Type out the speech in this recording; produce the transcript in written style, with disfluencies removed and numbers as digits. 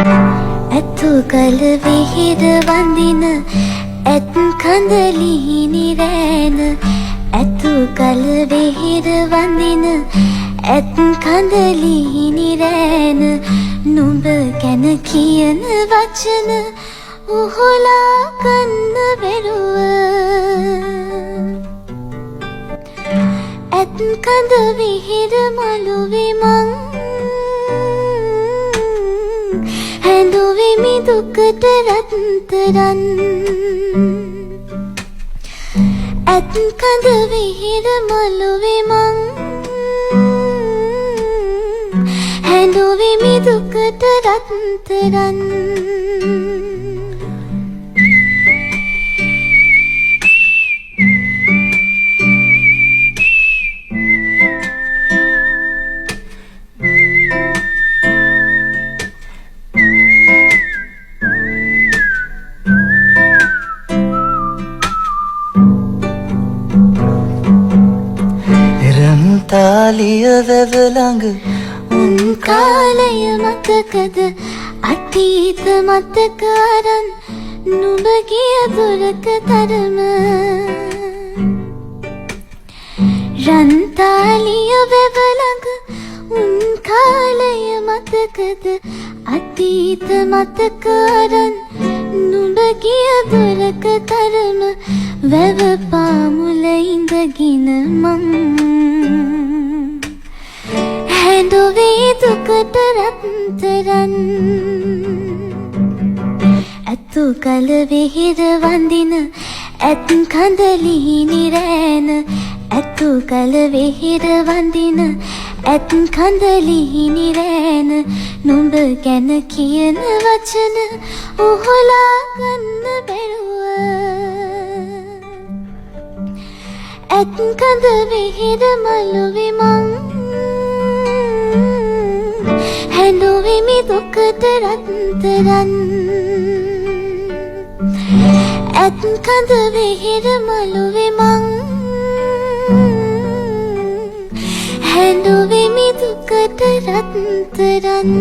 ඇතු කල විහිද වඳින ඇත් කඳලිහිනි රෑන ඇතු කල විහිද වඳින ඇත් කඳලිහිනි රෑන නුඹ ගැන කියන වචන උහුලා කන්න බැරුව ඇත් කඳ විහිද මළුවේ මං හැඳුවෙමි දුකට රත්තරන් ඇත් කඳ විහිද මළුවේ මං හැඳුවෙමි දුකට රත්තරන් තාලිය වැව ළඟ උන් කාලය මතකද අතීත මතක අරන් නුඹ ගිය දුරක තරම රන් තාලිය වැව ළඟ උන් කාලය මතකද අතීත මතක අරන් නුඹ ගිය දුරක තරම වැව පාමුල ඉඳගෙන මං හැඳුවේ දුකට රත්තරන් ඇතු කල විහිද වඳින ඇත් කඳලිහිනි රෑන ඇතු කල විහිද වඳින ඇත් කඳලිහිනි රෑන නුඹ ගැන කියන වචන උහුලා ගන්න බැරුව ඇත් කඳ විහිද මළුවේ මං හැඳුවෙමි දුකට රත්තරන් ඇත් කඳ විහිද මළුවේ මං හැඳුවෙමි දුකට රත්තරන්